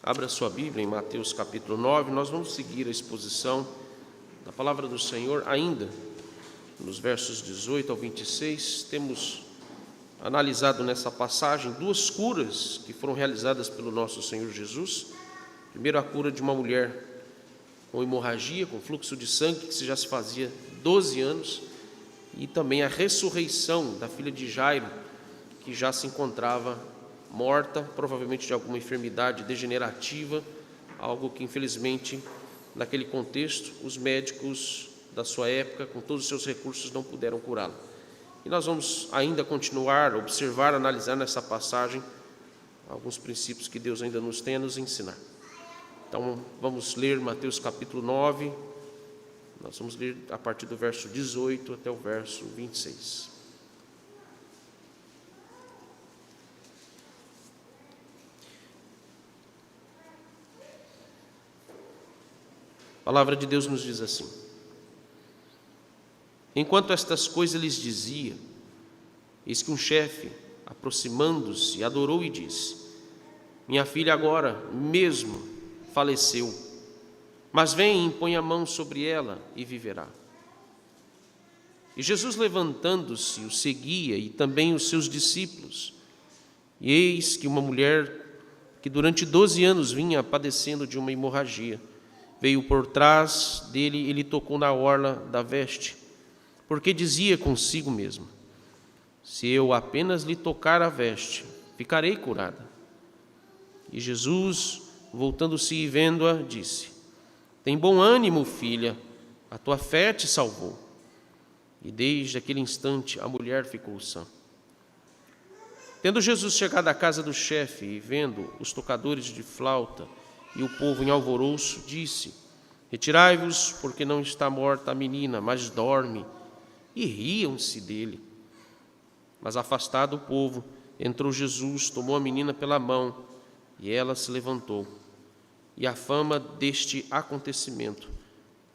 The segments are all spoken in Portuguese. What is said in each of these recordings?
Abra sua Bíblia em Mateus capítulo 9, nós vamos seguir a exposição da palavra do Senhor ainda nos versos 18 ao 26. Temos analisado nessa passagem duas curas que foram realizadas pelo nosso Senhor Jesus. Primeiro, a cura de uma mulher com hemorragia, com fluxo de sangue, que já se fazia 12 anos, e também a ressurreição da filha de Jairo, que já se encontrava morta, provavelmente de alguma enfermidade degenerativa, algo que infelizmente naquele contexto os médicos da sua época, com todos os seus recursos, não puderam curá-la. E nós vamos ainda continuar, observar, analisar nessa passagem alguns princípios que Deus ainda nos tem a nos ensinar. Então vamos ler Mateus capítulo 9, nós vamos ler a partir do verso 18 até o verso 26. A palavra de Deus nos diz assim: enquanto estas coisas lhes dizia, eis que um chefe, aproximando-se, adorou e disse: minha filha agora mesmo faleceu, mas vem e põe a mão sobre ela e viverá. E Jesus, levantando-se, o seguia, e também os seus discípulos. E eis que uma mulher que durante 12 anos vinha padecendo de uma hemorragia, veio por trás dele e lhe tocou na orla da veste, porque dizia consigo mesmo: se eu apenas lhe tocar a veste, ficarei curada. E Jesus, voltando-se e vendo-a, disse: tem bom ânimo, filha, a tua fé te salvou. E desde aquele instante a mulher ficou sã. Tendo Jesus chegado à casa do chefe e vendo os tocadores de flauta e o povo em alvoroço, disse: retirai-vos, porque não está morta a menina, mas dorme. E riam-se dele. Mas afastado o povo, entrou Jesus, tomou a menina pela mão, e ela se levantou. E a fama deste acontecimento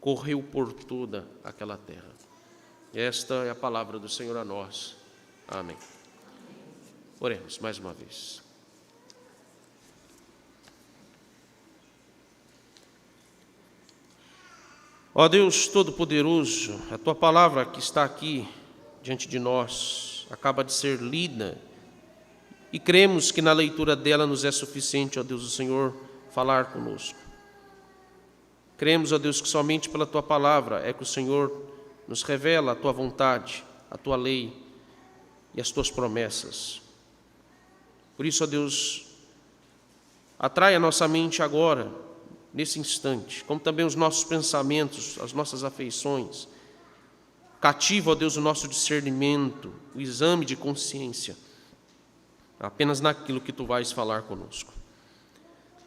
correu por toda aquela terra. Esta é a palavra do Senhor a nós. Amém. Oremos mais uma vez. Ó Deus Todo-Poderoso, a Tua palavra que está aqui diante de nós acaba de ser lida e cremos que na leitura dela nos é suficiente, ó Deus, o Senhor falar conosco. Cremos, ó Deus, que somente pela Tua palavra é que o Senhor nos revela a Tua vontade, a Tua lei e as Tuas promessas. Por isso, ó Deus, atrai a nossa mente agora, nesse instante, como também os nossos pensamentos, as nossas afeições. Cativa, ó Deus, o nosso discernimento, o exame de consciência, apenas naquilo que Tu vais falar conosco.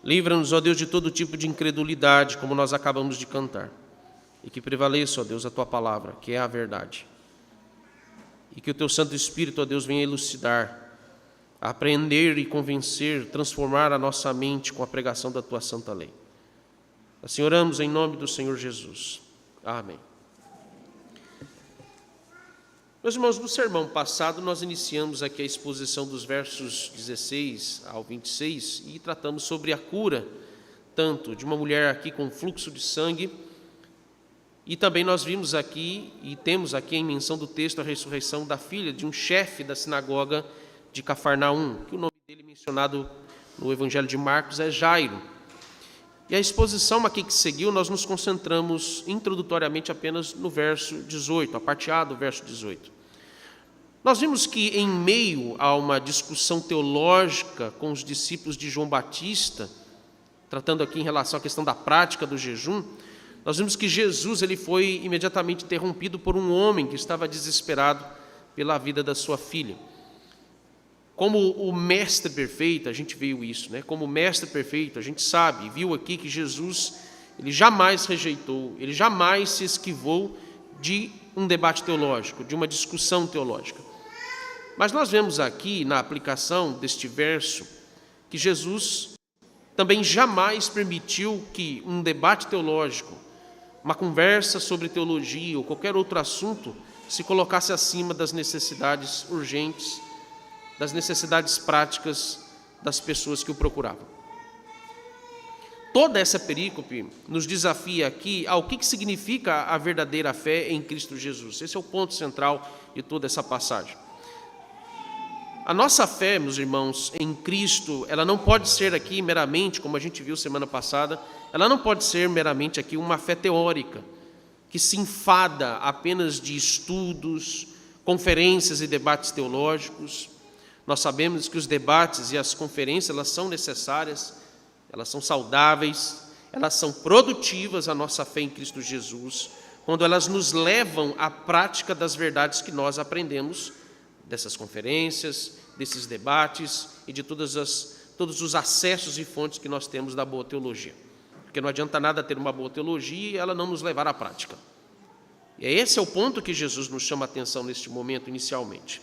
Livra-nos, ó Deus, de todo tipo de incredulidade, como nós acabamos de cantar, e que prevaleça, ó Deus, a Tua palavra, que é a verdade. E que o Teu Santo Espírito, ó Deus, venha elucidar, apreender e convencer, transformar a nossa mente com a pregação da Tua santa lei. Assim oramos em nome do Senhor Jesus. Amém. Meus irmãos, no sermão passado nós iniciamos aqui a exposição dos versos 16 ao 26 e tratamos sobre a cura, tanto de uma mulher aqui com fluxo de sangue, e também nós vimos aqui e temos aqui em menção do texto a ressurreição da filha de um chefe da sinagoga de Cafarnaum, que o nome dele mencionado no Evangelho de Marcos é Jairo. E a exposição aqui que seguiu, nós nos concentramos introdutoriamente apenas no verso 18, a parte A do verso 18. Nós vimos que em meio a uma discussão teológica com os discípulos de João Batista, tratando aqui em relação à questão da prática do jejum, nós vimos que Jesus ele foi imediatamente interrompido por um homem que estava desesperado pela vida da sua filha. Como o mestre perfeito, a gente viu isso, né? Como o mestre perfeito, a gente sabe, viu aqui que Jesus, ele jamais rejeitou, ele jamais se esquivou de um debate teológico, de uma discussão teológica. Mas nós vemos aqui, na aplicação deste verso, que Jesus também jamais permitiu que um debate teológico, uma conversa sobre teologia ou qualquer outro assunto se colocasse acima das necessidades urgentes, das necessidades práticas das pessoas que o procuravam. Toda essa perícope nos desafia aqui ao que significa a verdadeira fé em Cristo Jesus. Esse é o ponto central de toda essa passagem. A nossa fé, meus irmãos, em Cristo, ela não pode ser aqui meramente, como a gente viu semana passada, ela não pode ser meramente aqui uma fé teórica, que se enfada apenas de estudos, conferências e debates teológicos. Nós sabemos que os debates e as conferências, elas são necessárias, elas são saudáveis, elas são produtivas à nossa fé em Cristo Jesus, quando elas nos levam à prática das verdades que nós aprendemos dessas conferências, desses debates e de todos os acessos e fontes que nós temos da boa teologia. Porque não adianta nada ter uma boa teologia e ela não nos levar à prática. E esse é o ponto que Jesus nos chama a atenção neste momento inicialmente.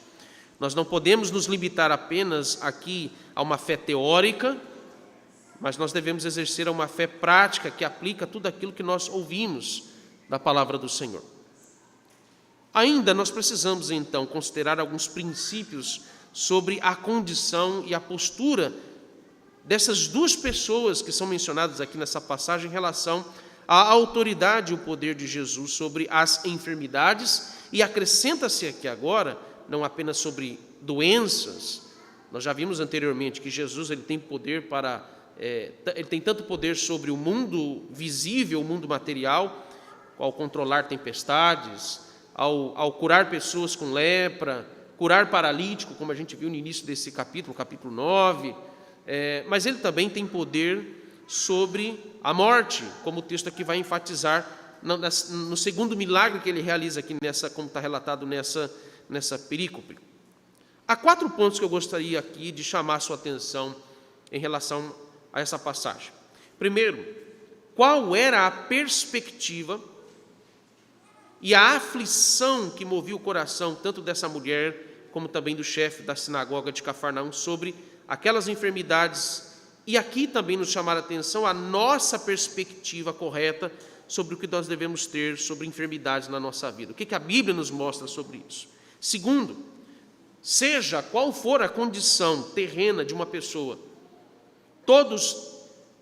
Nós não podemos nos limitar apenas aqui a uma fé teórica, mas nós devemos exercer uma fé prática que aplica tudo aquilo que nós ouvimos da palavra do Senhor. Ainda nós precisamos, então, considerar alguns princípios sobre a condição e a postura dessas duas pessoas que são mencionadas aqui nessa passagem em relação à autoridade e o poder de Jesus sobre as enfermidades, e acrescenta-se aqui agora, não apenas sobre doenças. Nós já vimos anteriormente que Jesus ele tem poder ele tem tanto poder sobre o mundo visível, o mundo material, ao controlar tempestades, ao curar pessoas com lepra, curar paralítico, como a gente viu no início desse capítulo 9, mas ele também tem poder sobre a morte, como o texto aqui vai enfatizar no segundo milagre que ele realiza aqui, como está relatado nessa perícope. Há 4 pontos que eu gostaria aqui de chamar a sua atenção em relação a essa passagem. Primeiro, qual era a perspectiva e a aflição que movia o coração tanto dessa mulher como também do chefe da sinagoga de Cafarnaum sobre aquelas enfermidades, e aqui também nos chamar a atenção a nossa perspectiva correta sobre o que nós devemos ter sobre enfermidades na nossa vida. O que a Bíblia nos mostra sobre isso? Segundo, seja qual for a condição terrena de uma pessoa, todos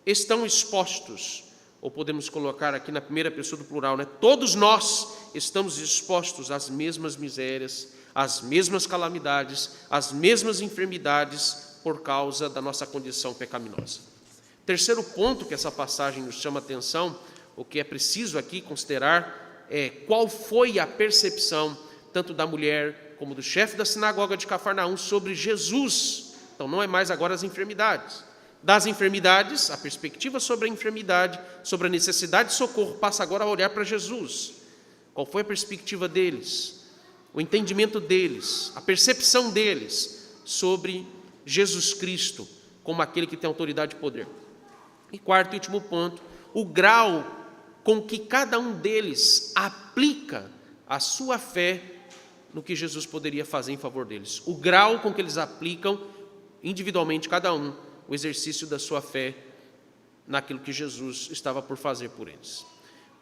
estão expostos, ou podemos colocar aqui na primeira pessoa do plural, todos nós estamos expostos às mesmas misérias, às mesmas calamidades, às mesmas enfermidades por causa da nossa condição pecaminosa. Terceiro ponto que essa passagem nos chama a atenção, o que é preciso aqui considerar é qual foi a percepção tanto da mulher como do chefe da sinagoga de Cafarnaum sobre Jesus. Então não é mais agora as enfermidades. Das enfermidades, a perspectiva sobre a enfermidade, sobre a necessidade de socorro, passa agora a olhar para Jesus. Qual foi a perspectiva deles? O entendimento deles, a percepção deles sobre Jesus Cristo como aquele que tem autoridade e poder. E quarto e último ponto, o grau com que cada um deles aplica a sua fé no que Jesus poderia fazer em favor deles. O grau com que eles aplicam individualmente, cada um, o exercício da sua fé naquilo que Jesus estava por fazer por eles.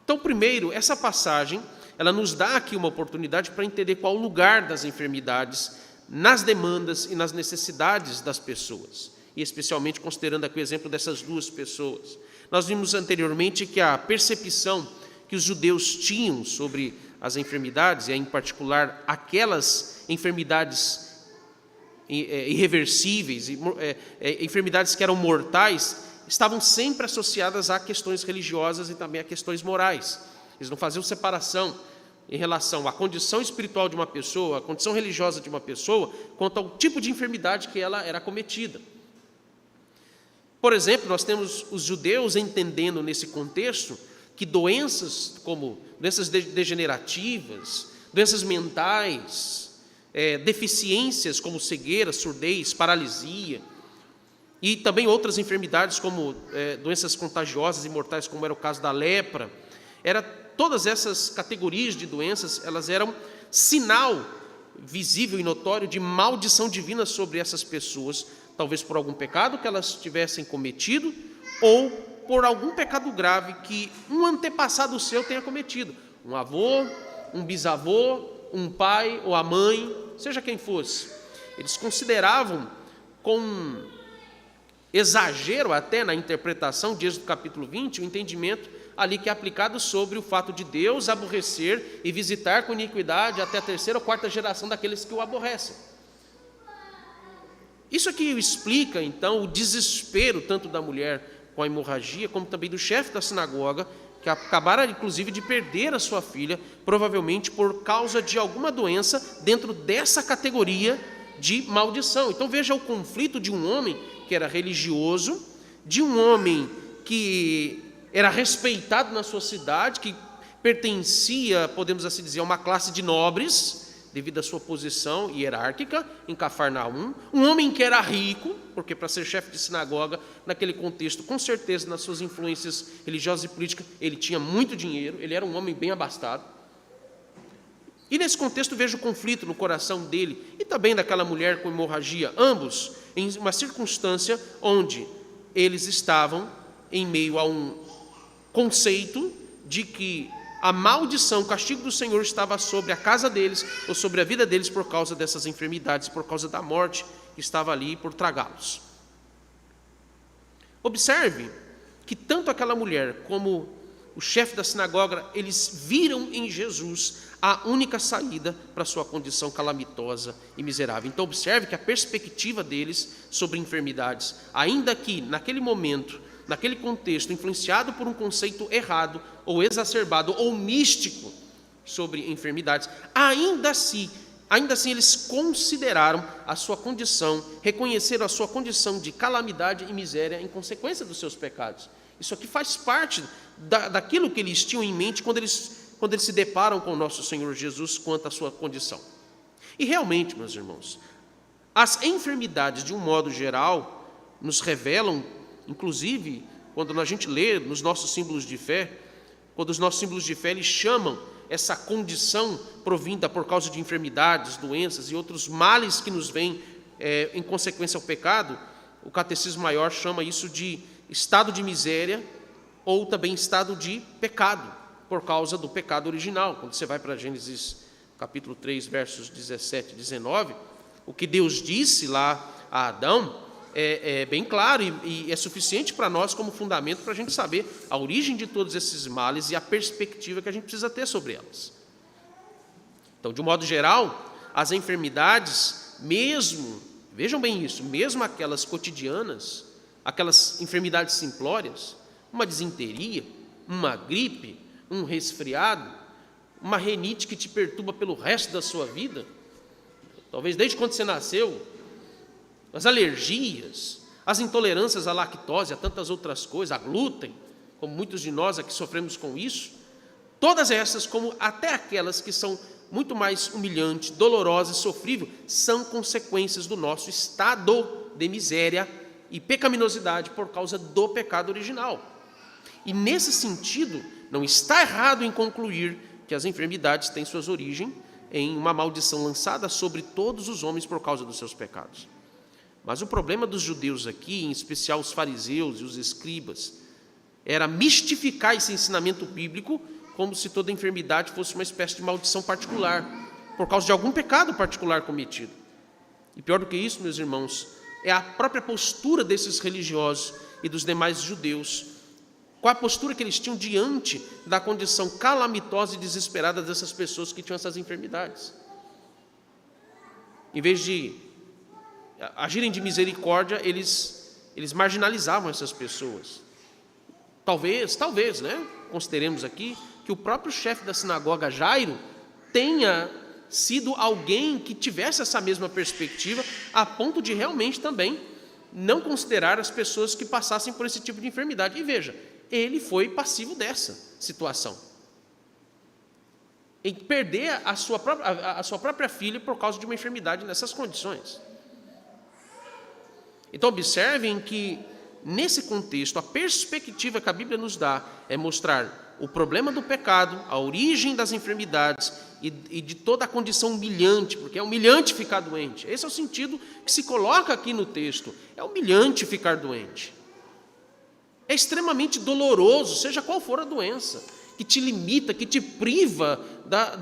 Então, primeiro, essa passagem, ela nos dá aqui uma oportunidade para entender qual o lugar das enfermidades nas demandas e nas necessidades das pessoas, e especialmente considerando aqui o exemplo dessas duas pessoas. Nós vimos anteriormente que a percepção que os judeus tinham sobre as enfermidades, e em particular aquelas enfermidades irreversíveis, enfermidades que eram mortais, estavam sempre associadas a questões religiosas e também a questões morais. Eles não faziam separação em relação à condição espiritual de uma pessoa, à condição religiosa de uma pessoa, quanto ao tipo de enfermidade que ela era cometida. Por exemplo, nós temos os judeus entendendo nesse contexto que doenças como doenças degenerativas, doenças mentais, deficiências como cegueira, surdez, paralisia, e também outras enfermidades como doenças contagiosas e mortais, como era o caso da lepra, todas essas categorias de doenças, elas eram sinal visível e notório de maldição divina sobre essas pessoas, talvez por algum pecado que elas tivessem cometido, ou por algum pecado grave que um antepassado seu tenha cometido, um avô, um bisavô, um pai ou a mãe, seja quem fosse. Eles consideravam com exagero até na interpretação de Êxodo capítulo 20, o entendimento ali que é aplicado sobre o fato de Deus aborrecer e visitar com iniquidade até a terceira ou quarta geração daqueles que o aborrecem. Isso aqui explica, então, o desespero tanto da mulher com a hemorragia, como também do chefe da sinagoga, que acabaram, inclusive, de perder a sua filha, provavelmente por causa de alguma doença dentro dessa categoria de maldição. Então veja o conflito de um homem que era religioso, de um homem que era respeitado na sua cidade, que pertencia, podemos assim dizer, a uma classe de nobres, devido à sua posição hierárquica em Cafarnaum, um homem que era rico, porque para ser chefe de sinagoga, naquele contexto, com certeza, nas suas influências religiosas e políticas, ele tinha muito dinheiro, ele era um homem bem abastado. E nesse contexto vejo o conflito no coração dele e também daquela mulher com hemorragia, ambos em uma circunstância onde eles estavam em meio a um conceito de que a maldição, o castigo do Senhor estava sobre a casa deles ou sobre a vida deles por causa dessas enfermidades, por causa da morte que estava ali por tragá-los. Observe que tanto aquela mulher como o chefe da sinagoga, eles viram em Jesus a única saída para a sua condição calamitosa e miserável. Então observe que a perspectiva deles sobre enfermidades, ainda que naquele momento, naquele contexto, influenciado por um conceito errado, ou exacerbado, ou místico sobre enfermidades, ainda assim eles consideraram a sua condição, reconheceram a sua condição de calamidade e miséria em consequência dos seus pecados. Isso aqui faz parte daquilo que eles tinham em mente quando eles se deparam com o nosso Senhor Jesus quanto à sua condição. E realmente, meus irmãos, as enfermidades, de um modo geral, nos revelam, inclusive, quando a gente lê nos nossos símbolos de fé, quando os nossos símbolos de fé eles chamam essa condição provinda por causa de enfermidades, doenças e outros males que nos vêm em consequência ao pecado, o Catecismo Maior chama isso de estado de miséria ou também estado de pecado, por causa do pecado original. Quando você vai para Gênesis capítulo 3, versos 17 e 19, o que Deus disse lá a Adão é bem claro e é suficiente para nós como fundamento para a gente saber a origem de todos esses males e a perspectiva que a gente precisa ter sobre elas. Então, de um modo geral, as enfermidades, mesmo, vejam bem isso, mesmo aquelas cotidianas, aquelas enfermidades simplórias, uma disenteria, uma gripe, um resfriado, uma renite que te perturba pelo resto da sua vida, talvez desde quando você nasceu, as alergias, as intolerâncias à lactose, a tantas outras coisas, a glúten, como muitos de nós aqui sofremos com isso, todas essas, como até aquelas que são muito mais humilhantes, dolorosas, sofríveis, são consequências do nosso estado de miséria e pecaminosidade por causa do pecado original. E nesse sentido, não está errado em concluir que as enfermidades têm suas origens em uma maldição lançada sobre todos os homens por causa dos seus pecados. Mas o problema dos judeus aqui, em especial os fariseus e os escribas, era mistificar esse ensinamento bíblico como se toda enfermidade fosse uma espécie de maldição particular, por causa de algum pecado particular cometido. E pior do que isso, meus irmãos, é a própria postura desses religiosos e dos demais judeus. Qual a postura que eles tinham diante da condição calamitosa e desesperada dessas pessoas que tinham essas enfermidades? Em vez de agirem de misericórdia, eles marginalizavam essas pessoas. Talvez, né? Consideremos aqui que o próprio chefe da sinagoga, Jairo, tenha sido alguém que tivesse essa mesma perspectiva, a ponto de realmente também não considerar as pessoas que passassem por esse tipo de enfermidade. E veja, ele foi passivo dessa situação, em perder a sua própria filha por causa de uma enfermidade nessas condições. Então observem que, nesse contexto, a perspectiva que a Bíblia nos dá é mostrar o problema do pecado, a origem das enfermidades e de toda a condição humilhante, porque é humilhante ficar doente. Esse é o sentido que se coloca aqui no texto, é humilhante ficar doente. É extremamente doloroso, seja qual for a doença, que te limita, que te priva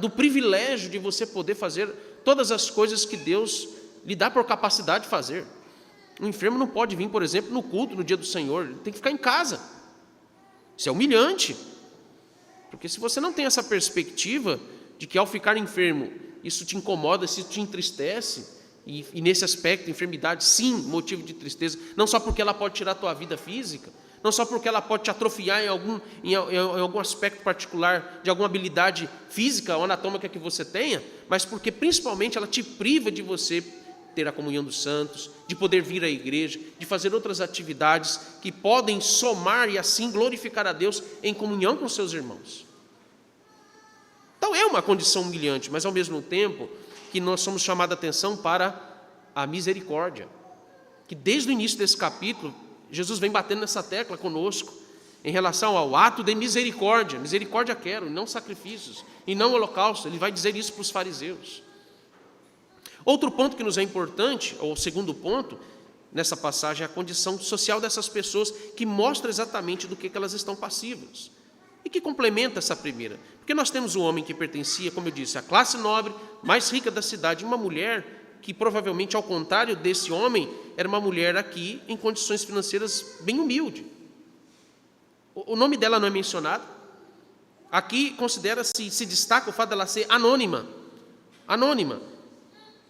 do privilégio de você poder fazer todas as coisas que Deus lhe dá por capacidade de fazer. Um enfermo não pode vir, por exemplo, no culto, no dia do Senhor, ele tem que ficar em casa. Isso é humilhante, porque se você não tem essa perspectiva de que ao ficar enfermo, isso te incomoda, isso te entristece, e nesse aspecto, enfermidade, sim, motivo de tristeza, não só porque ela pode tirar a tua vida física, não só porque ela pode te atrofiar em algum aspecto particular de alguma habilidade física ou anatômica que você tenha, mas porque principalmente ela te priva de você ter a comunhão dos santos, de poder vir à igreja, de fazer outras atividades que podem somar e assim glorificar a Deus em comunhão com seus irmãos. Então é uma condição humilhante, mas ao mesmo tempo que nós somos chamados a atenção para a misericórdia, que desde o início desse capítulo, Jesus vem batendo nessa tecla conosco, em relação ao ato de misericórdia. Misericórdia quero, e não sacrifícios, e não holocausto. Ele vai dizer isso para os fariseus. Outro ponto que nos é importante, ou o segundo ponto, nessa passagem, é a condição social dessas pessoas, que mostra exatamente do que elas estão passivas, e que complementa essa primeira. Porque nós temos um homem que pertencia, como eu disse, à classe nobre, mais rica da cidade, uma mulher que provavelmente, ao contrário desse homem, era uma mulher aqui em condições financeiras bem humilde. O nome dela não é mencionado. Aqui se destaca o fato dela ser anônima. Anônima.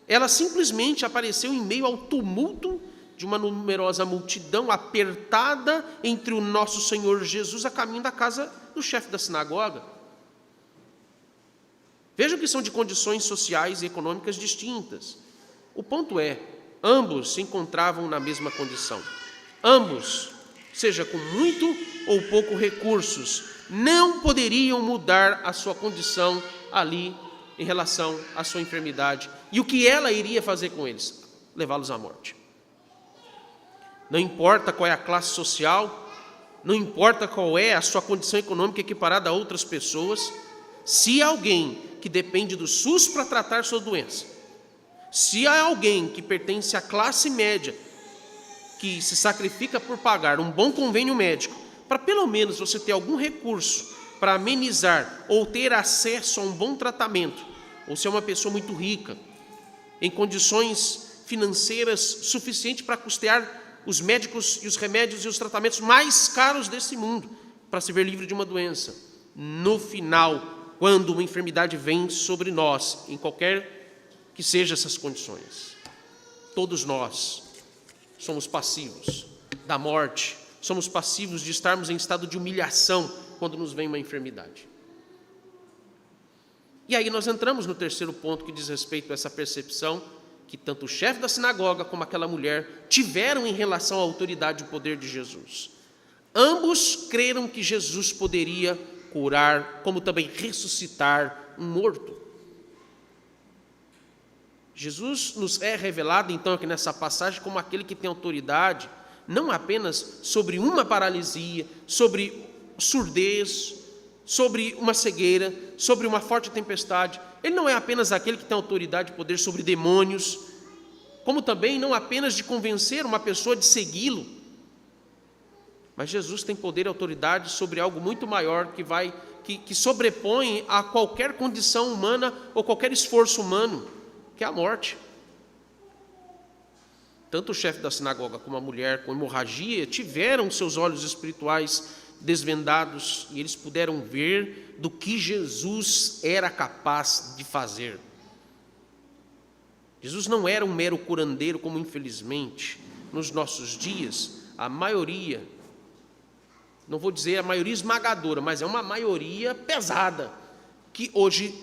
Ela simplesmente apareceu em meio ao tumulto de uma numerosa multidão apertada entre o nosso Senhor Jesus a caminho da casa do chefe da sinagoga. Vejam que são de condições sociais e econômicas distintas. O ponto é, ambos se encontravam na mesma condição. Ambos, seja com muito ou pouco recursos, não poderiam mudar a sua condição ali em relação à sua enfermidade. E o que ela iria fazer com eles? Levá-los à morte. Não importa qual é a classe social, não importa qual é a sua condição econômica equiparada a outras pessoas, se há alguém que depende do SUS para tratar sua doença, se há alguém que pertence à classe média, que se sacrifica por pagar um bom convênio médico, para pelo menos você ter algum recurso para amenizar ou ter acesso a um bom tratamento, ou se é uma pessoa muito rica, em condições financeiras suficientes para custear os médicos e os remédios e os tratamentos mais caros desse mundo, para se ver livre de uma doença. No final, quando uma enfermidade vem sobre nós, em qualquer que sejam essas condições, todos nós somos passivos da morte, somos passivos de estarmos em estado de humilhação quando nos vem uma enfermidade. E aí nós entramos no terceiro ponto que diz respeito a essa percepção que tanto o chefe da sinagoga como aquela mulher tiveram em relação à autoridade e o poder de Jesus. Ambos creram que Jesus poderia curar, como também ressuscitar um morto. Jesus nos é revelado, então, aqui nessa passagem, como aquele que tem autoridade, não apenas sobre uma paralisia, sobre surdez, sobre uma cegueira, sobre uma forte tempestade. Ele não é apenas aquele que tem autoridade e poder sobre demônios, como também não apenas de convencer uma pessoa de segui-lo, mas Jesus tem poder e autoridade sobre algo muito maior que sobrepõe a qualquer condição humana ou qualquer esforço humano, que é a morte. Tanto o chefe da sinagoga como a mulher com hemorragia tiveram seus olhos espirituais desvendados e eles puderam ver do que Jesus era capaz de fazer. Jesus não era um mero curandeiro, como infelizmente nos nossos dias a maioria, não vou dizer a maioria esmagadora, mas é uma maioria pesada, que hoje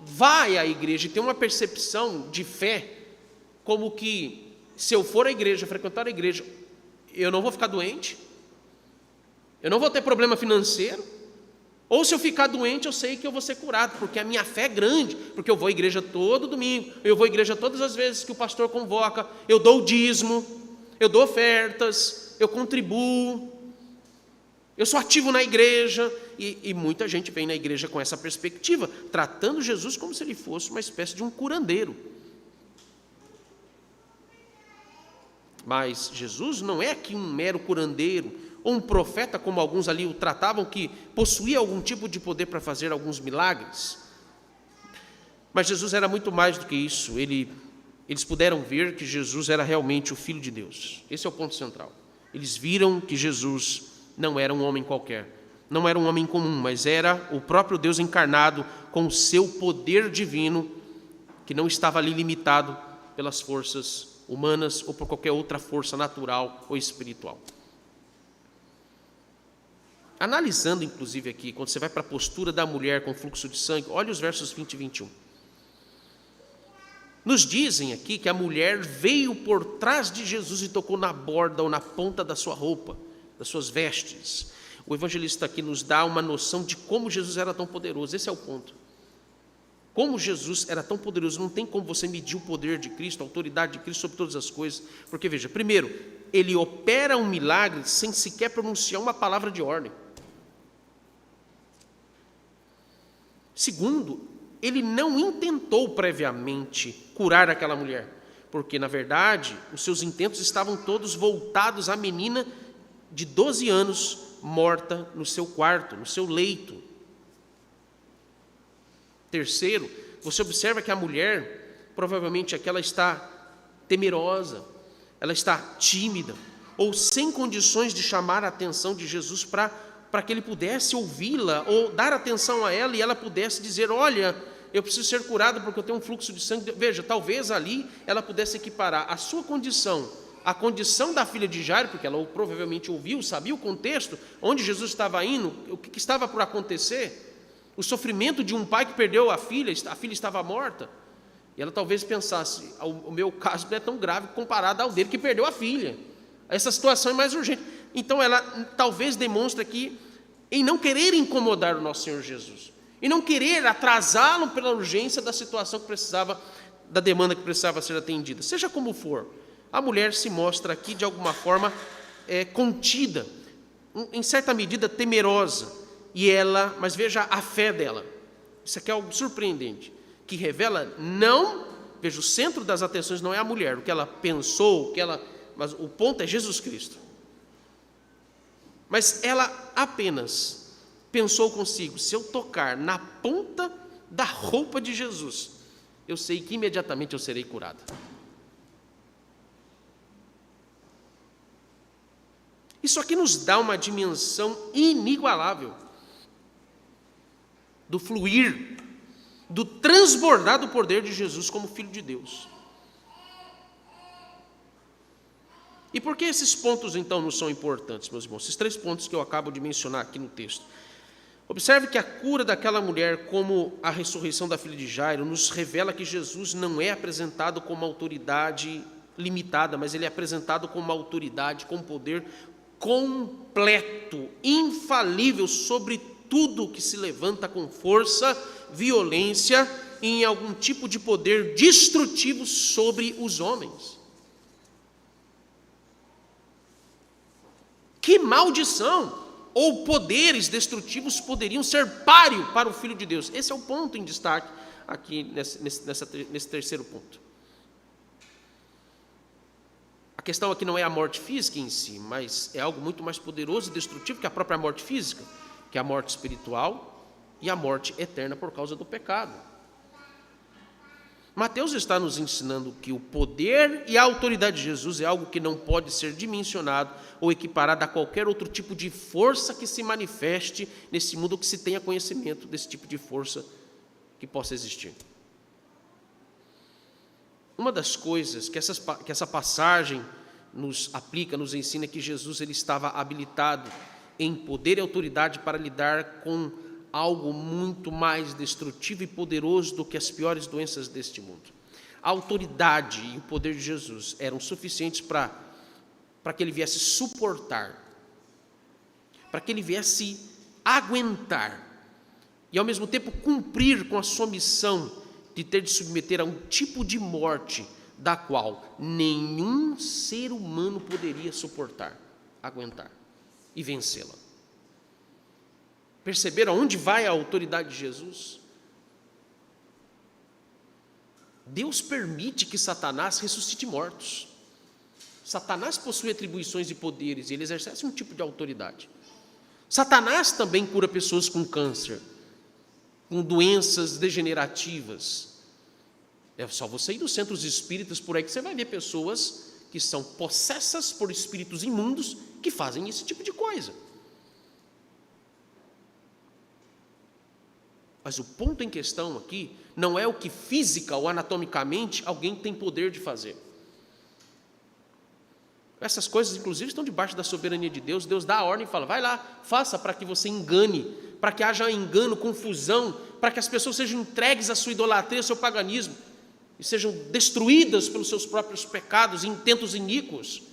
vai à igreja e tem uma percepção de fé, como que se eu for à igreja, frequentar a igreja, eu não vou ficar doente, eu não vou ter problema financeiro, ou se eu ficar doente, eu sei que eu vou ser curado, porque a minha fé é grande, porque eu vou à igreja todo domingo, eu vou à igreja todas as vezes que o pastor convoca, eu dou o dízimo, eu dou ofertas, eu contribuo, eu sou ativo na igreja, e muita gente vem na igreja com essa perspectiva, tratando Jesus como se ele fosse uma espécie de um curandeiro. Mas Jesus não é aqui um mero curandeiro, ou um profeta, como alguns ali o tratavam, que possuía algum tipo de poder para fazer alguns milagres. Mas Jesus era muito mais do que isso, ele eles puderam ver que Jesus era realmente o Filho de Deus. Esse é o ponto central. Eles viram que Jesus não era um homem qualquer, não era um homem comum, mas era o próprio Deus encarnado com o seu poder divino, que não estava ali limitado pelas forças humanas ou por qualquer outra força natural ou espiritual. Analisando, inclusive, aqui, quando você vai para a postura da mulher com fluxo de sangue, olha os versos 20 e 21. Nos dizem aqui que a mulher veio por trás de Jesus e tocou na borda ou na ponta da sua roupa, das suas vestes. O evangelista aqui nos dá uma noção de como Jesus era tão poderoso. Esse é o ponto. Como Jesus era tão poderoso, não tem como você medir o poder de Cristo, a autoridade de Cristo sobre todas as coisas. Porque, veja, primeiro, ele opera um milagre sem sequer pronunciar uma palavra de ordem. Segundo, ele não intentou previamente curar aquela mulher, porque, na verdade, os seus intentos estavam todos voltados à menina de 12 anos, morta no seu quarto, no seu leito. Terceiro, você observa que a mulher, provavelmente aqui, ela está temerosa, ela está tímida, ou sem condições de chamar a atenção de Jesus para que ele pudesse ouvi-la, ou dar atenção a ela e ela pudesse dizer: olha, eu preciso ser curada porque eu tenho um fluxo de sangue. Veja, talvez ali ela pudesse equiparar a sua condição, a condição da filha de Jairo, porque ela provavelmente ouviu, sabia o contexto, onde Jesus estava indo, o que estava por acontecer, o sofrimento de um pai que perdeu a filha estava morta, e ela talvez pensasse: o meu caso não é tão grave comparado ao dele que perdeu a filha, essa situação é mais urgente. Então ela talvez demonstra aqui em não querer incomodar o nosso Senhor Jesus, e não querer atrasá-lo pela urgência da situação que precisava, da demanda que precisava ser atendida. Seja como for, a mulher se mostra aqui de alguma forma contida, em certa medida temerosa, mas veja a fé dela. Isso aqui é algo surpreendente, que revela veja, o centro das atenções não é a mulher, o que ela pensou, mas o ponto é Jesus Cristo. Mas ela apenas pensou consigo: se eu tocar na ponta da roupa de Jesus, eu sei que imediatamente eu serei curada. Isso aqui nos dá uma dimensão inigualável do fluir, do transbordar do poder de Jesus como Filho de Deus. E por que esses pontos, então, não são importantes, meus irmãos? Esses 3 pontos que eu acabo de mencionar aqui no texto. Observe que a cura daquela mulher, como a ressurreição da filha de Jairo, nos revela que Jesus não é apresentado como uma autoridade limitada, mas ele é apresentado como uma autoridade, com poder completo, infalível sobre tudo que se levanta com força, violência e em algum tipo de poder destrutivo sobre os homens. Que maldição ou poderes destrutivos poderiam ser páreo para o Filho de Deus? Esse é o ponto em destaque aqui nesse terceiro ponto. A questão aqui não é a morte física em si, mas é algo muito mais poderoso e destrutivo que a própria morte física, que é a morte espiritual e a morte eterna por causa do pecado. Mateus está nos ensinando que o poder e a autoridade de Jesus é algo que não pode ser dimensionado ou equiparado a qualquer outro tipo de força que se manifeste nesse mundo, ou que se tenha conhecimento desse tipo de força que possa existir. Uma das coisas que essa passagem nos aplica, nos ensina, é que Jesus ele estava habilitado em poder e autoridade para lidar com algo muito mais destrutivo e poderoso do que as piores doenças deste mundo. A autoridade e o poder de Jesus eram suficientes para que ele viesse suportar, para que ele viesse aguentar e ao mesmo tempo cumprir com a sua missão de ter de submeter a um tipo de morte da qual nenhum ser humano poderia suportar, aguentar e vencê-la. Perceberam aonde vai a autoridade de Jesus? Deus permite que Satanás ressuscite mortos. Satanás possui atribuições e poderes, e ele exerce um tipo de autoridade. Satanás também cura pessoas com câncer, com doenças degenerativas. É só você ir nos centros espíritas por aí que você vai ver pessoas que são possessas por espíritos imundos que fazem esse tipo de coisa. Mas o ponto em questão aqui não é o que física ou anatomicamente alguém tem poder de fazer. Essas coisas, inclusive, estão debaixo da soberania de Deus. Deus dá a ordem e fala, vai lá, faça para que você engane, para que haja engano, confusão, para que as pessoas sejam entregues à sua idolatria, ao seu paganismo, e sejam destruídas pelos seus próprios pecados e intentos iníquos.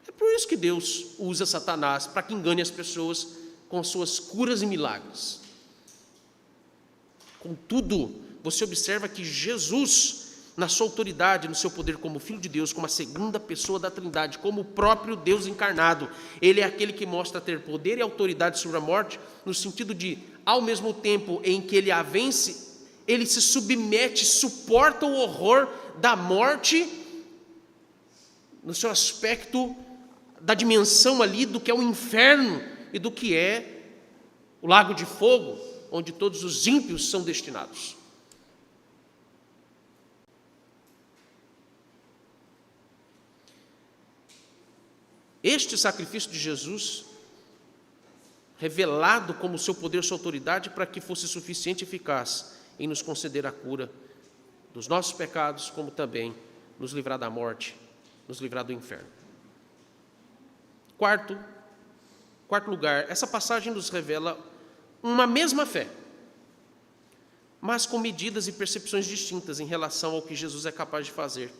É por isso que Deus usa Satanás, para que engane as pessoas com suas curas e milagres. Contudo, você observa que Jesus, na sua autoridade, no seu poder como Filho de Deus, como a segunda pessoa da Trindade, como o próprio Deus encarnado, Ele é aquele que mostra ter poder e autoridade sobre a morte, no sentido de, ao mesmo tempo em que Ele a vence, Ele se submete, suporta o horror da morte, no seu aspecto da dimensão ali do que é o inferno e do que é o lago de fogo, onde todos os ímpios são destinados. Este sacrifício de Jesus, revelado como seu poder, sua autoridade, para que fosse suficiente e eficaz em nos conceder a cura dos nossos pecados, como também nos livrar da morte, nos livrar do inferno. Quarto lugar, essa passagem nos revela uma mesma fé, mas com medidas e percepções distintas em relação ao que Jesus é capaz de fazer.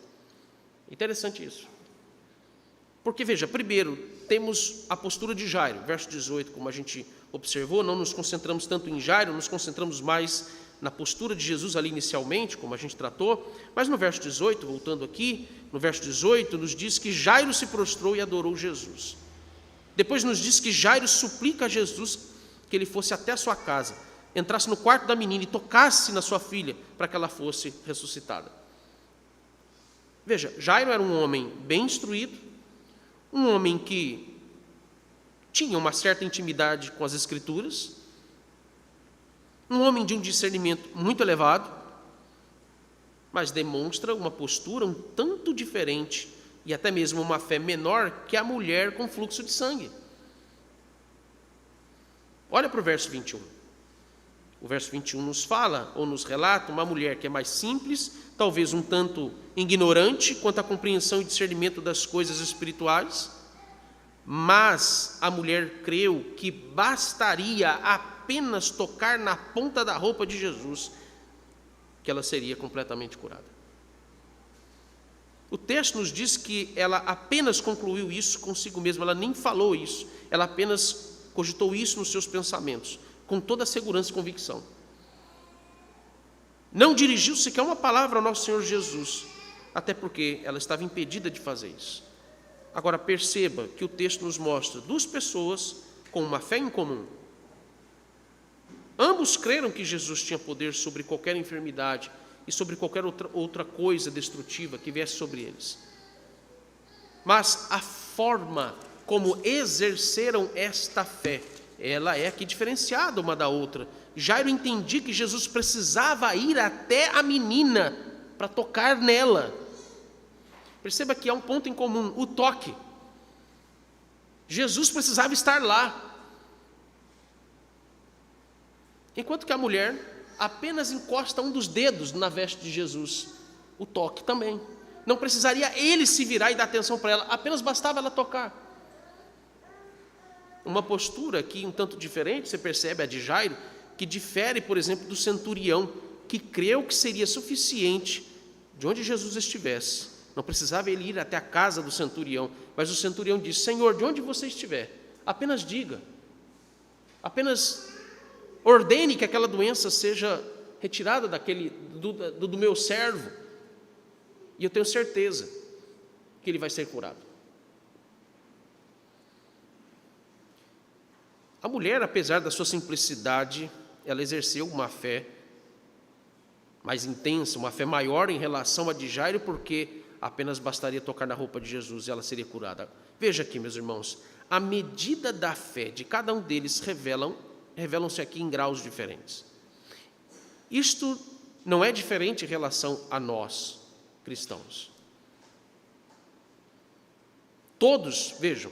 Interessante isso. Porque, veja, primeiro, temos a postura de Jairo, verso 18, como a gente observou, não nos concentramos tanto em Jairo, nos concentramos mais na postura de Jesus ali inicialmente, como a gente tratou, mas no verso 18, voltando aqui, no verso 18, nos diz que Jairo se prostrou e adorou Jesus. Depois nos diz que Jairo suplica a Jesus que ele fosse até a sua casa, entrasse no quarto da menina e tocasse na sua filha para que ela fosse ressuscitada. Veja, Jairo era um homem bem instruído, um homem que tinha uma certa intimidade com as Escrituras, um homem de um discernimento muito elevado, mas demonstra uma postura um tanto diferente e até mesmo uma fé menor que a mulher com fluxo de sangue. Olha para o verso 21. O verso 21 nos fala, ou nos relata, uma mulher que é mais simples, talvez um tanto ignorante quanto à compreensão e discernimento das coisas espirituais, mas a mulher creu que bastaria apenas tocar na ponta da roupa de Jesus, que ela seria completamente curada. O texto nos diz que ela apenas concluiu isso consigo mesma, ela nem falou isso, ela apenas cogitou isso nos seus pensamentos, com toda a segurança e convicção. Não dirigiu sequer uma palavra ao nosso Senhor Jesus, até porque ela estava impedida de fazer isso. Agora perceba que o texto nos mostra duas pessoas com uma fé em comum. Ambos creram que Jesus tinha poder sobre qualquer enfermidade e sobre qualquer outra coisa destrutiva que viesse sobre eles. Mas a forma como exerceram esta fé, ela é aqui diferenciada uma da outra. Jairo entendia que Jesus precisava ir até a menina para tocar nela. Perceba que há um ponto em comum, o toque. Jesus precisava estar lá. Enquanto que a mulher apenas encosta um dos dedos na veste de Jesus. O toque também. Não precisaria ele se virar e dar atenção para ela, apenas bastava ela tocar. Uma postura aqui um tanto diferente, você percebe a de Jairo, que difere, por exemplo, do centurião, que creu que seria suficiente de onde Jesus estivesse. Não precisava ele ir até a casa do centurião, mas o centurião disse: Senhor, de onde você estiver, apenas diga, apenas ordene que aquela doença seja retirada do meu servo, e eu tenho certeza que ele vai ser curado. A mulher, apesar da sua simplicidade, ela exerceu uma fé mais intensa, uma fé maior em relação a de Jairo, porque apenas bastaria tocar na roupa de Jesus e ela seria curada. Veja aqui, meus irmãos, a medida da fé de cada um deles revelam-se aqui em graus diferentes. Isto não é diferente em relação a nós, cristãos. Todos, vejam,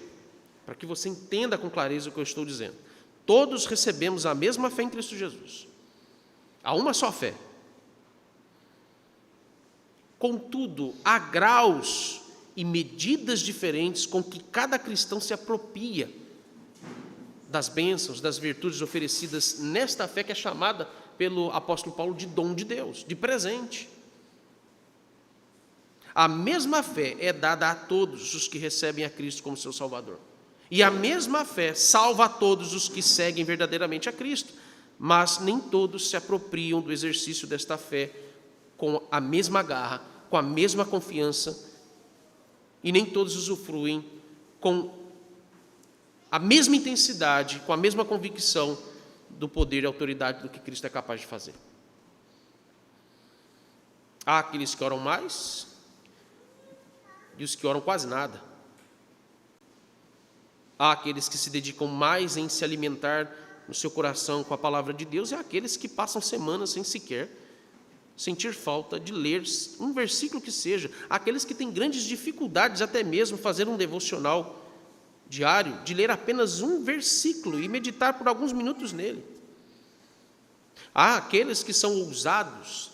para que você entenda com clareza o que eu estou dizendo, todos recebemos a mesma fé em Cristo Jesus. Há uma só fé. Contudo, há graus e medidas diferentes com que cada cristão se apropria das bênçãos, das virtudes oferecidas nesta fé que é chamada pelo apóstolo Paulo de dom de Deus, de presente. A mesma fé é dada a todos os que recebem a Cristo como seu Salvador. E a mesma fé salva a todos os que seguem verdadeiramente a Cristo, mas nem todos se apropriam do exercício desta fé com a mesma garra, com a mesma confiança, e nem todos usufruem com a mesma intensidade, com a mesma convicção do poder e autoridade do que Cristo é capaz de fazer. Há aqueles que oram mais e os que oram quase nada. Há aqueles que se dedicam mais em se alimentar no seu coração com a palavra de Deus, e há aqueles que passam semanas sem sequer sentir falta de ler um versículo que seja. Há aqueles que têm grandes dificuldades até mesmo fazer um devocional diário, de ler apenas um versículo e meditar por alguns minutos nele. Há aqueles que são ousados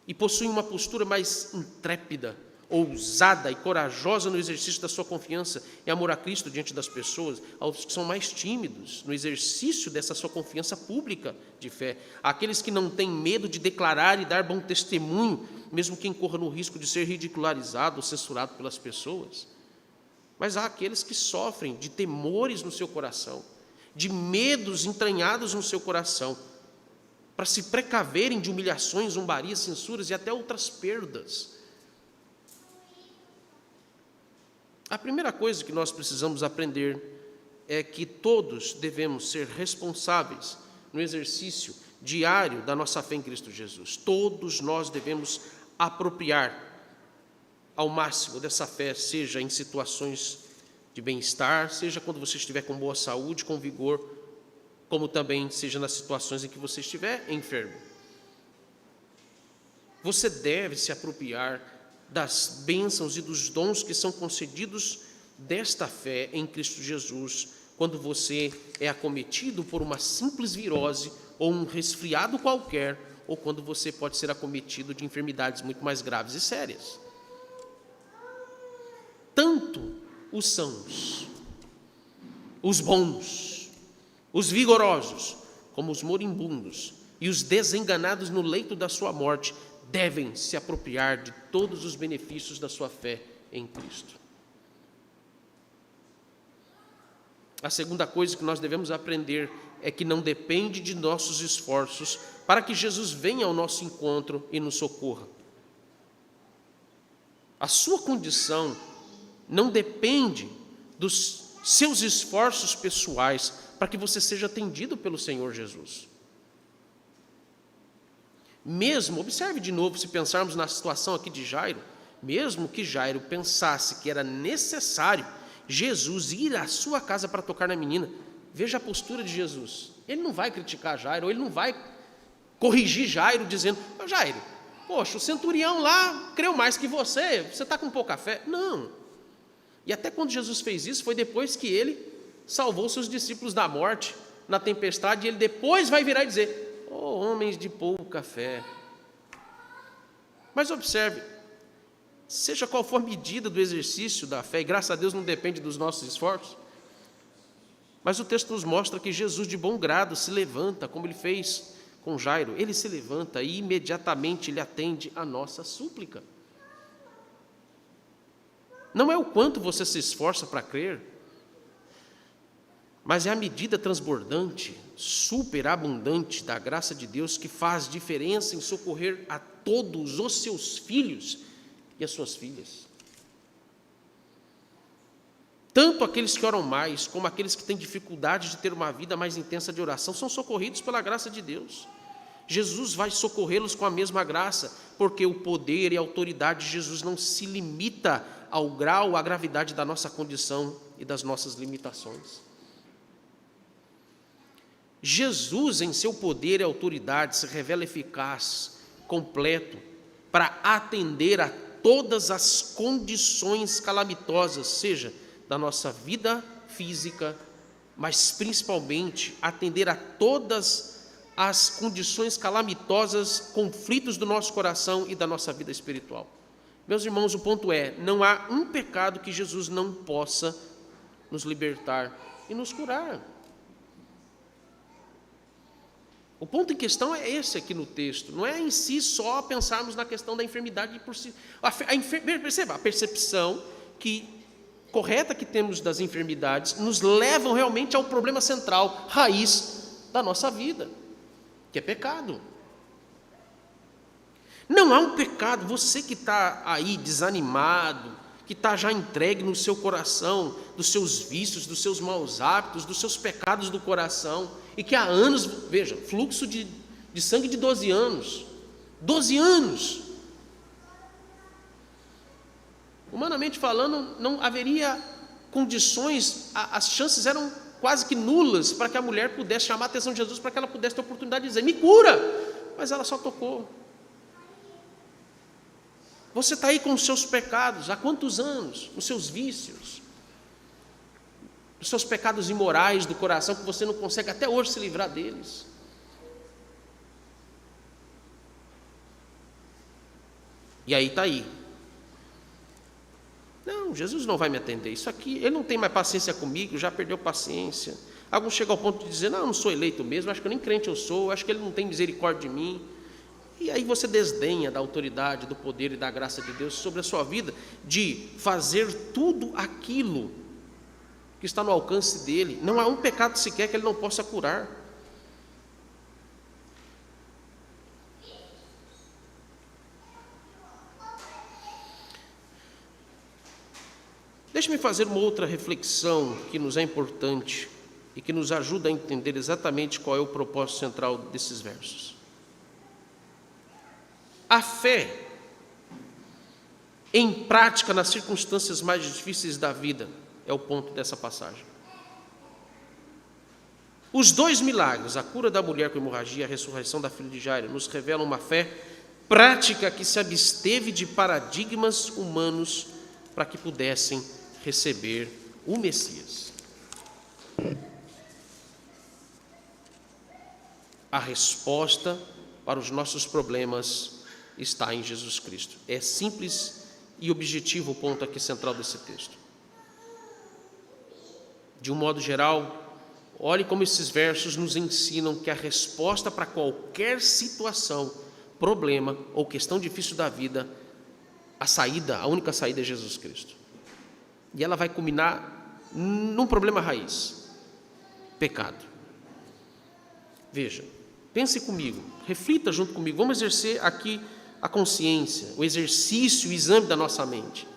e possuem uma postura mais intrépida, ousada e corajosa no exercício da sua confiança e amor a Cristo diante das pessoas. Há outros que são mais tímidos no exercício dessa sua confiança pública de fé. Há aqueles que não têm medo de declarar e dar bom testemunho, mesmo que incorra no risco de ser ridicularizado ou censurado pelas pessoas. Mas há aqueles que sofrem de temores no seu coração, de medos entranhados no seu coração, para se precaverem de humilhações, zombarias, censuras e até outras perdas. A primeira coisa que nós precisamos aprender é que todos devemos ser responsáveis no exercício diário da nossa fé em Cristo Jesus. Todos nós devemos apropriar ao máximo dessa fé, seja em situações de bem-estar, seja quando você estiver com boa saúde, com vigor, como também seja nas situações em que você estiver enfermo. Você deve se apropriar das bênçãos e dos dons que são concedidos desta fé em Cristo Jesus, quando você é acometido por uma simples virose ou um resfriado qualquer, ou quando você pode ser acometido de enfermidades muito mais graves e sérias. Tanto os sãos, os bons, os vigorosos, como os moribundos e os desenganados no leito da sua morte, devem se apropriar de todos os benefícios da sua fé em Cristo. A segunda coisa que nós devemos aprender é que não depende de nossos esforços para que Jesus venha ao nosso encontro e nos socorra. A sua condição não depende dos seus esforços pessoais para que você seja atendido pelo Senhor Jesus. Mesmo, observe de novo, se pensarmos na situação aqui de Jairo, mesmo que Jairo pensasse que era necessário Jesus ir à sua casa para tocar na menina, veja a postura de Jesus. Ele não vai criticar Jairo, ou ele não vai corrigir Jairo dizendo: Jairo, poxa, o centurião lá creu mais que você está com pouca fé. Não. E até quando Jesus fez isso, foi depois que ele salvou seus discípulos da morte na tempestade, e ele depois vai virar e dizer: oh, homens de pouca fé. Mas observe, seja qual for a medida do exercício da fé, e graças a Deus não depende dos nossos esforços, mas o texto nos mostra que Jesus de bom grado se levanta, como ele fez com Jairo. Ele se levanta e imediatamente ele atende a nossa súplica. Não é o quanto você se esforça para crer, mas é a medida transbordante, superabundante da graça de Deus que faz diferença em socorrer a todos os seus filhos e as suas filhas. Tanto aqueles que oram mais, como aqueles que têm dificuldade de ter uma vida mais intensa de oração, são socorridos pela graça de Deus. Jesus vai socorrê-los com a mesma graça, porque o poder e a autoridade de Jesus não se limita ao grau, à gravidade da nossa condição e das nossas limitações. Jesus, em seu poder e autoridade, se revela eficaz, completo, para atender a todas as condições calamitosas, seja da nossa vida física, mas principalmente atender a todas as condições calamitosas, conflitos do nosso coração e da nossa vida espiritual. Meus irmãos, o ponto é, não há um pecado que Jesus não possa nos libertar e nos curar. O ponto em questão é esse aqui no texto, não é em si só pensarmos na questão da enfermidade por si. Perceba, a percepção correta que temos das enfermidades nos levam realmente ao problema central, raiz da nossa vida, que é pecado. Não há um pecado, você que está aí desanimado, que está já entregue no seu coração, dos seus vícios, dos seus maus hábitos, dos seus pecados do coração, e que há anos, veja, fluxo de sangue de 12 anos, 12 anos, humanamente falando, não haveria condições, as chances eram quase que nulas para que a mulher pudesse chamar a atenção de Jesus, para que ela pudesse ter a oportunidade de dizer, me cura, mas ela só tocou. Você está aí com os seus pecados, há quantos anos? Os seus vícios, os seus pecados imorais do coração, que você não consegue até hoje se livrar deles. E aí está aí. Não, Jesus não vai me atender, isso aqui, ele não tem mais paciência comigo, já perdeu paciência. Alguns chegam ao ponto de dizer, não, eu não sou eleito mesmo, acho que nem crente eu sou, acho que ele não tem misericórdia de mim. E aí você desdenha da autoridade, do poder e da graça de Deus sobre a sua vida, de fazer tudo aquilo que está no alcance dele. Não há um pecado sequer que ele não possa curar. Deixe-me fazer uma outra reflexão que nos é importante e que nos ajuda a entender exatamente qual é o propósito central desses versos. A fé em prática nas circunstâncias mais difíceis da vida é o ponto dessa passagem. Os dois milagres, a cura da mulher com hemorragia e a ressurreição da filha de Jairo, nos revelam uma fé prática que se absteve de paradigmas humanos para que pudessem receber o Messias. A resposta para os nossos problemas está em Jesus Cristo. É simples e objetivo o ponto aqui central desse texto. De um modo geral, olhe como esses versos nos ensinam que a resposta para qualquer situação, problema ou questão difícil da vida, a única saída é Jesus Cristo. E ela vai culminar num problema raiz: pecado. Veja, pense comigo, reflita junto comigo, vamos exercer aqui a consciência, o exercício, o exame da nossa mente.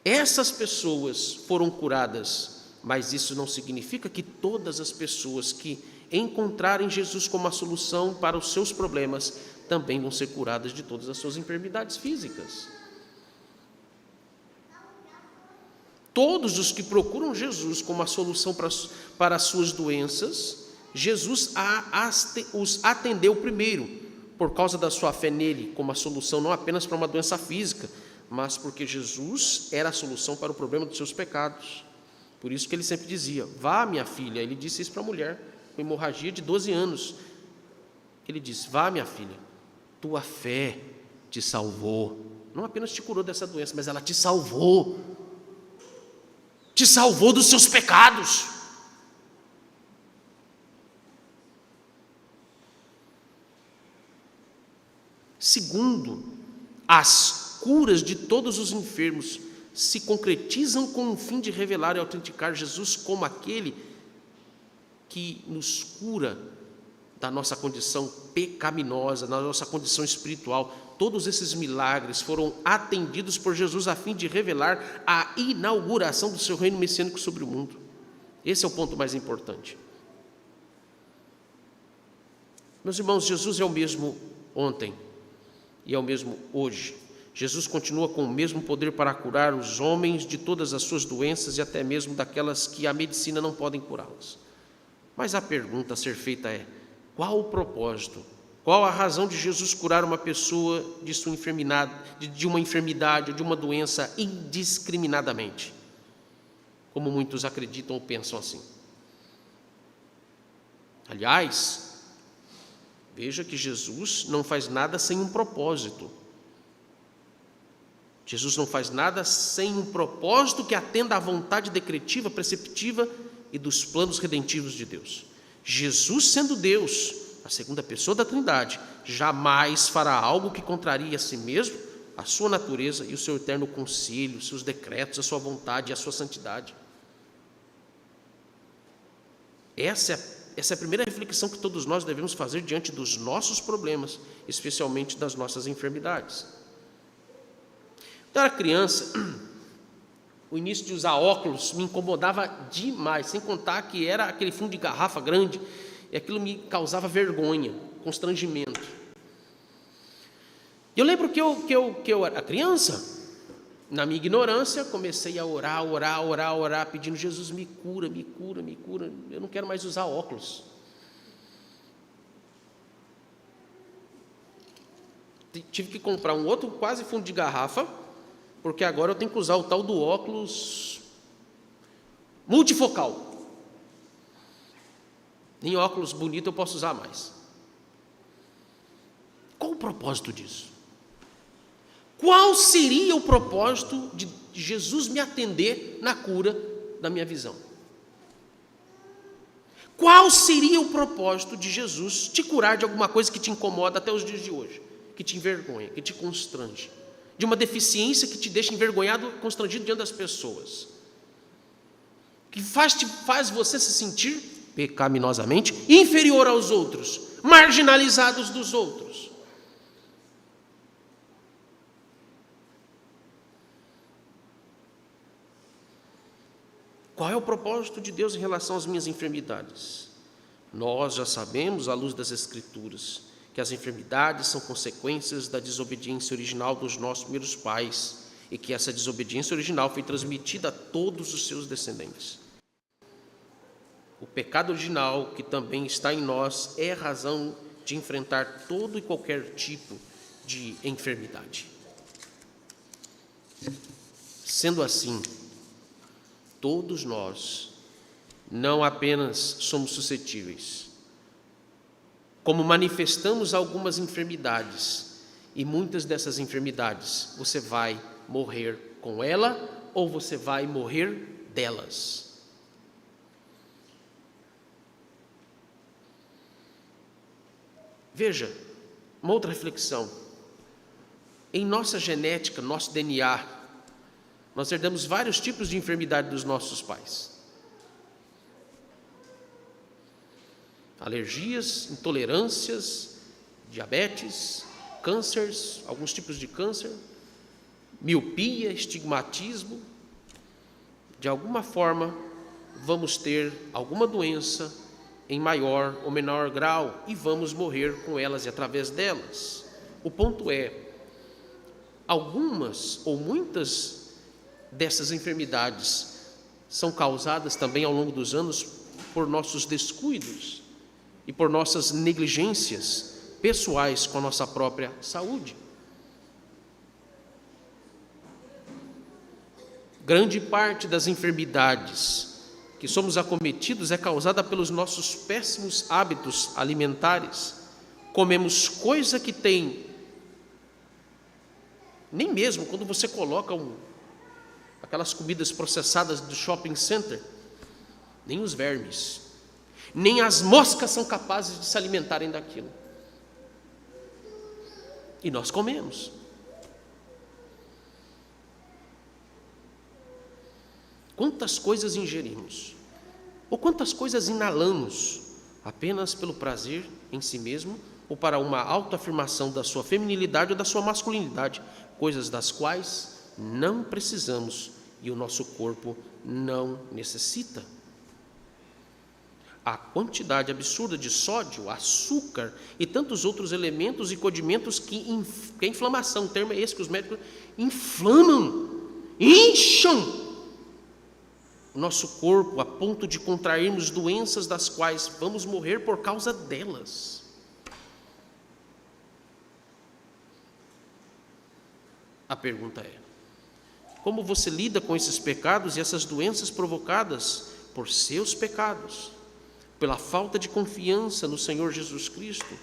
Essas pessoas foram curadas, mas isso não significa que todas as pessoas que encontrarem Jesus como a solução para os seus problemas também vão ser curadas de todas as suas enfermidades físicas. Todos os que procuram Jesus como a solução para as suas doenças, Jesus os atendeu primeiro, por causa da sua fé nele, como a solução não apenas para uma doença física, mas porque Jesus era a solução para o problema dos seus pecados. Por isso que ele sempre dizia, vá minha filha, ele disse isso para a mulher, com hemorragia de 12 anos, ele disse, vá minha filha, tua fé te salvou, não apenas te curou dessa doença, mas ela te salvou dos seus pecados. Segundo, as curas de todos os enfermos se concretizam com o fim de revelar e autenticar Jesus como aquele que nos cura da nossa condição pecaminosa, da nossa condição espiritual. Todos esses milagres foram atendidos por Jesus a fim de revelar a inauguração do seu reino messiânico sobre o mundo. Esse é o ponto mais importante. Meus irmãos, Jesus é o mesmo ontem e é o mesmo hoje. Jesus continua com o mesmo poder para curar os homens de todas as suas doenças e até mesmo daquelas que a medicina não pode curá-las. Mas a pergunta a ser feita é: qual o propósito? Qual a razão de Jesus curar uma pessoa de sua enfermidade, de uma enfermidade ou de uma doença indiscriminadamente? Como muitos acreditam ou pensam assim. Aliás, veja que Jesus não faz nada sem um propósito. Jesus não faz nada sem um propósito que atenda à vontade decretiva, preceptiva e dos planos redentivos de Deus. Jesus, sendo Deus, a segunda pessoa da Trindade, jamais fará algo que contrarie a si mesmo, a sua natureza e o seu eterno conselho, os seus decretos, a sua vontade e a sua santidade. Essa é a primeira reflexão que todos nós devemos fazer diante dos nossos problemas, especialmente das nossas enfermidades. Quando eu era criança, o início de usar óculos me incomodava demais, sem contar que era aquele fundo de garrafa grande, e aquilo me causava vergonha, constrangimento. Eu lembro que eu era criança, na minha ignorância, comecei a orar, pedindo: Jesus, me cura, eu não quero mais usar óculos. Tive que comprar um outro quase fundo de garrafa, porque agora eu tenho que usar o tal do óculos multifocal. Nem óculos bonito eu posso usar mais. Qual o propósito disso? Qual seria o propósito de Jesus me atender na cura da minha visão? Qual seria o propósito de Jesus te curar de alguma coisa que te incomoda até os dias de hoje, que te envergonha, que te constrange, de uma deficiência que te deixa envergonhado, constrangido diante das pessoas, que faz você se sentir pecaminosamente inferior aos outros, marginalizados dos outros? Qual é o propósito de Deus em relação às minhas enfermidades? Nós já sabemos, à luz das Escrituras, que as enfermidades são consequências da desobediência original dos nossos primeiros pais e que essa desobediência original foi transmitida a todos os seus descendentes. O pecado original, que também está em nós, é a razão de enfrentar todo e qualquer tipo de enfermidade. Sendo assim, todos nós não apenas somos suscetíveis, como manifestamos algumas enfermidades, e muitas dessas enfermidades você vai morrer com ela ou você vai morrer delas. Veja, uma outra reflexão. Em nossa genética, nosso DNA, nós herdamos vários tipos de enfermidade dos nossos pais. Alergias, intolerâncias, diabetes, cânceres, alguns tipos de câncer, miopia, estigmatismo. De alguma forma, vamos ter alguma doença em maior ou menor grau e vamos morrer com elas e através delas. O ponto é, algumas ou muitas dessas enfermidades são causadas também ao longo dos anos por nossos descuidos e por nossas negligências pessoais com a nossa própria saúde. Grande parte das enfermidades que somos acometidos é causada pelos nossos péssimos hábitos alimentares. Comemos coisa que tem, nem mesmo quando você coloca aquelas comidas processadas do shopping center, nem os vermes, nem as moscas são capazes de se alimentarem daquilo. E nós comemos. Quantas coisas ingerimos, ou quantas coisas inalamos, apenas pelo prazer em si mesmo, ou para uma autoafirmação da sua feminilidade ou da sua masculinidade, coisas das quais não precisamos e o nosso corpo não necessita. A quantidade absurda de sódio, açúcar e tantos outros elementos e condimentos que a inflamação, o termo é esse que os médicos inflamam, incham o nosso corpo a ponto de contrairmos doenças das quais vamos morrer por causa delas. A pergunta é: como você lida com esses pecados e essas doenças provocadas por seus pecados, pela falta de confiança no Senhor Jesus Cristo?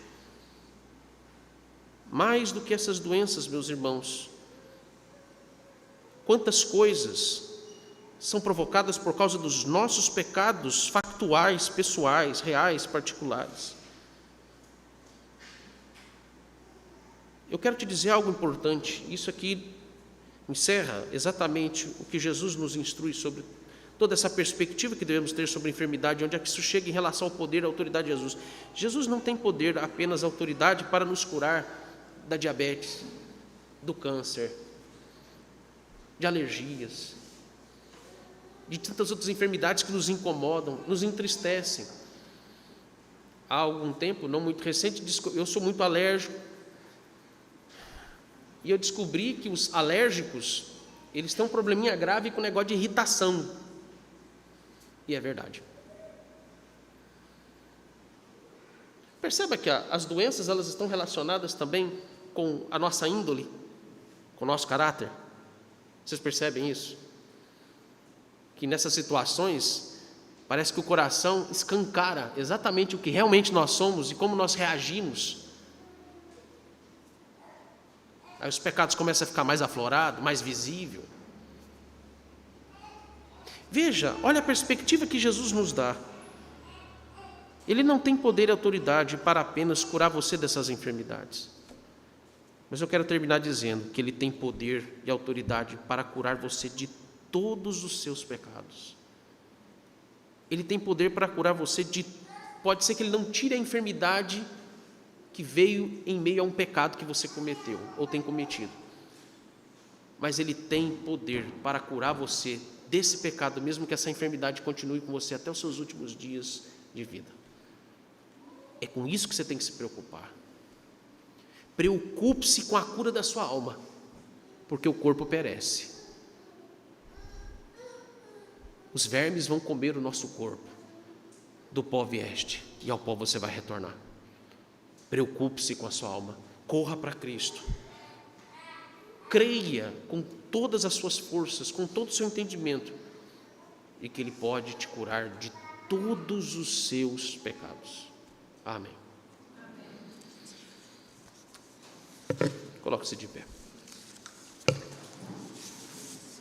Mais do que essas doenças, meus irmãos, quantas coisas são provocadas por causa dos nossos pecados factuais, pessoais, reais, particulares. Eu quero te dizer algo importante. Isso aqui encerra exatamente o que Jesus nos instrui sobre toda essa perspectiva que devemos ter sobre a enfermidade, onde é que isso chega em relação ao poder e à autoridade de Jesus. Jesus não tem poder, apenas autoridade para nos curar da diabetes, do câncer, de alergias, de tantas outras enfermidades que nos incomodam, nos entristecem. Há algum tempo, não muito recente, eu sou muito alérgico, e eu descobri que os alérgicos, eles têm um probleminha grave com o negócio de irritação. E é verdade. Perceba que as doenças, elas estão relacionadas também com a nossa índole, com o nosso caráter. Vocês percebem isso? Que nessas situações, parece que o coração escancara exatamente o que realmente nós somos e como nós reagimos. Aí os pecados começam a ficar mais aflorados, mais visível. Veja, olha a perspectiva que Jesus nos dá. Ele não tem poder e autoridade para apenas curar você dessas enfermidades. Mas eu quero terminar dizendo que Ele tem poder e autoridade para curar você de todos os seus pecados. Ele tem poder para curar você de... Pode ser que Ele não tire a enfermidade que veio em meio a um pecado que você cometeu ou tem cometido. Mas Ele tem poder para curar você desse pecado, mesmo que essa enfermidade continue com você até os seus últimos dias de vida. É com isso que você tem que se preocupar. Preocupe-se com a cura da sua alma, porque o corpo perece. Os vermes vão comer o nosso corpo, do pó vieste, e ao pó você vai retornar. Preocupe-se com a sua alma, corra para Cristo, creia com todas as suas forças, com todo o seu entendimento, e que Ele pode te curar de todos os seus pecados. Amém. Coloque-se de pé.